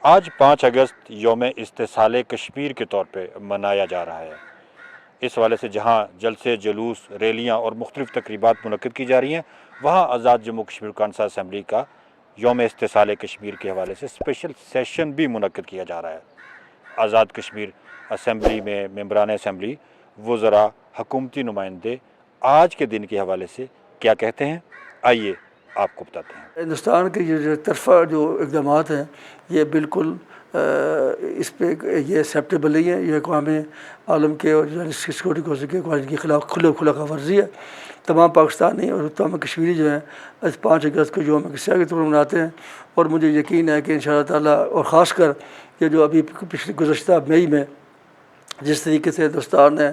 آج 5 اگست یوم استحصال کشمیر کے طور پہ منایا جا رہا ہے۔ اس حوالے سے جہاں جلسے، جلوس، ریلیاں اور مختلف تقریبات منعقد کی جا رہی ہیں، وہاں آزاد جموں کشمیر کونسل اسمبلی کا یوم استحصال کشمیر کے حوالے سے اسپیشل سیشن بھی منعقد کیا جا رہا ہے۔ آزاد کشمیر اسمبلی میں ممبران اسمبلی، وزراء، حکومتی نمائندے آج کے دن کے حوالے سے کیا کہتے ہیں، آئیے آپ کو بتاتے ہیں۔ ہندوستان کے جو طرفہ جو اقدامات ہیں یہ بالکل اس پہ یہ ایکسیپٹیبل نہیں ہے، یہ اقوام عالم کے اور سیکورٹی کونسل کے قوانین کے خلاف کھلا ورزی ہے۔ تمام پاکستانی اور تمام کشمیری جو ہیں 5 اگست کو یوم سیاہ کے طور پر مناتے ہیں، اور مجھے یقین ہے کہ انشاءاللہ تعالیٰ، اور خاص کر یہ جو ابھی پچھلے گزشتہ مئی میں جس طریقے سے ہندوستان نے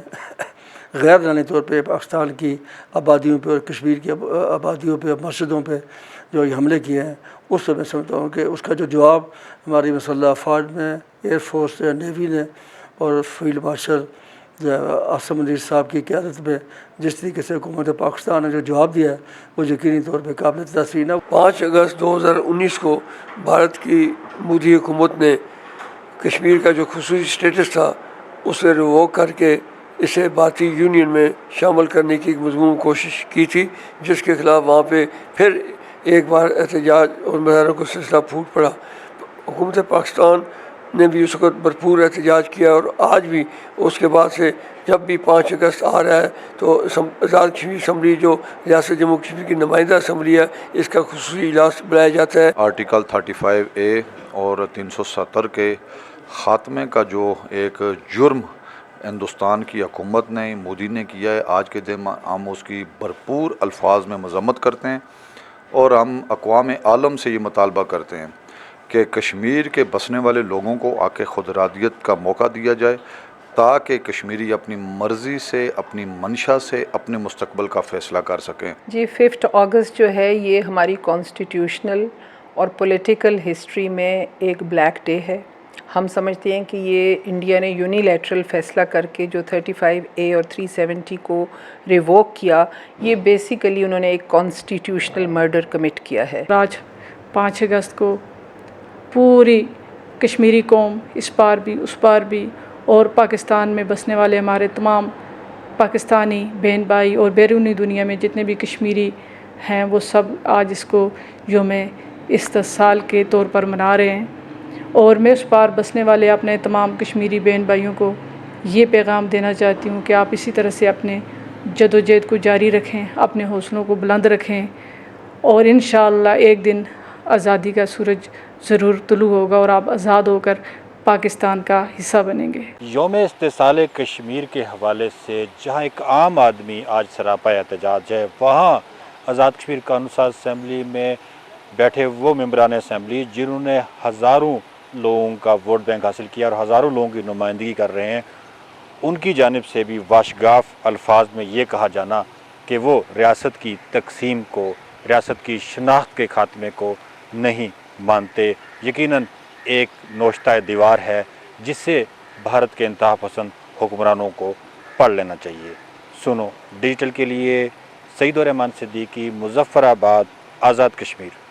غیر اعلانی طور پہ پاکستان کی آبادیوں پہ اور کشمیر کی آبادیوں پہ، مسجدوں پہ جو یہ حملے کیے ہیں، اس سے میں سمجھتا ہوں کہ اس کا جو جواب ہماری مسلح افواج میں، ایئر فورس نے، نیوی نے اور فیلڈ مارشل عاصم منیر صاحب کی قیادت میں جس طریقے سے حکومت پاکستان نے جو جواب دیا ہے وہ یقینی طور پہ قابل تحسین ہے۔ 5 اگست 2019 کو بھارت کی مودی حکومت نے کشمیر کا جو خصوصی اسٹیٹس تھا اسے ریووک کر کے اسے بھارتی یونین میں شامل کرنے کی ایک مضمون کوشش کی تھی، جس کے خلاف وہاں پہ پھر ایک بار احتجاج اور مظاہروں کا سلسلہ پھوٹ پڑا۔ حکومت پاکستان نے بھی اس وقت بھرپور احتجاج کیا، اور آج بھی اس کے بعد سے جب بھی 5 اگست آ رہا ہے تو آزاد کشمیر اسمبلی جو ریاست جموں کشمیر کی نمائندہ اسمبلی ہے، اس کا خصوصی اجلاس بلایا جاتا ہے۔ آرٹیکل 35A اور 370 کے خاتمے کا جو ایک جرم ہندوستان کی حکومت نے، مودی نے کیا ہے، آج کے دن ہم اس کی بھرپور الفاظ میں مذمت کرتے ہیں، اور ہم اقوام عالم سے یہ مطالبہ کرتے ہیں کہ کشمیر کے بسنے والے لوگوں کو آ کے خود ارادیت کا موقع دیا جائے، تاکہ کشمیری اپنی مرضی سے، اپنی منشا سے اپنے مستقبل کا فیصلہ کر سکیں۔ جی 5 اگست جو ہے یہ ہماری کانسٹیٹیوشنل اور پولیٹیکل ہسٹری میں ایک بلیک ڈے ہے۔ ہم سمجھتے ہیں کہ یہ انڈیا نے یونیلیٹرل فیصلہ کر کے جو 35A اور 370 کو ریووک کیا، یہ بیسیکلی انہوں نے ایک کانسٹیٹیوشنل مرڈر کمٹ کیا ہے۔ آج 5 اگست کو پوری کشمیری قوم، اس پار بھی اس پار بھی، اور پاکستان میں بسنے والے ہمارے تمام پاکستانی بہن بھائی اور بیرونی دنیا میں جتنے بھی کشمیری ہیں، وہ سب آج اس کو یوم استحصال کے طور پر منا رہے ہیں۔ اور میں اس پار بسنے والے اپنے تمام کشمیری بہن بھائیوں کو یہ پیغام دینا چاہتی ہوں کہ آپ اسی طرح سے اپنے جدوجہد کو جاری رکھیں، اپنے حوصلوں کو بلند رکھیں، اور انشاءاللہ ایک دن آزادی کا سورج ضرور طلوع ہوگا اور آپ آزاد ہو کر پاکستان کا حصہ بنیں گے۔ یوم استحصال کشمیر کے حوالے سے جہاں ایک عام آدمی آج سراپا احتجاج ہے، وہاں آزاد کشمیر کونسل اسمبلی میں بیٹھے وہ ممبران اسمبلی جنہوں نے ہزاروں لوگوں کا ووٹ بینک حاصل کیا اور ہزاروں لوگوں کی نمائندگی کر رہے ہیں، ان کی جانب سے بھی واشگاف الفاظ میں یہ کہا جانا کہ وہ ریاست کی تقسیم کو، ریاست کی شناخت کے خاتمے کو نہیں مانتے، یقیناً ایک نوشتہ دیوار ہے جس سے بھارت کے انتہا پسند حکمرانوں کو پڑھ لینا چاہیے۔ سنو ڈیجیٹل کے لیے سعید الرحمان صدیقی، مظفر آباد، آزاد کشمیر۔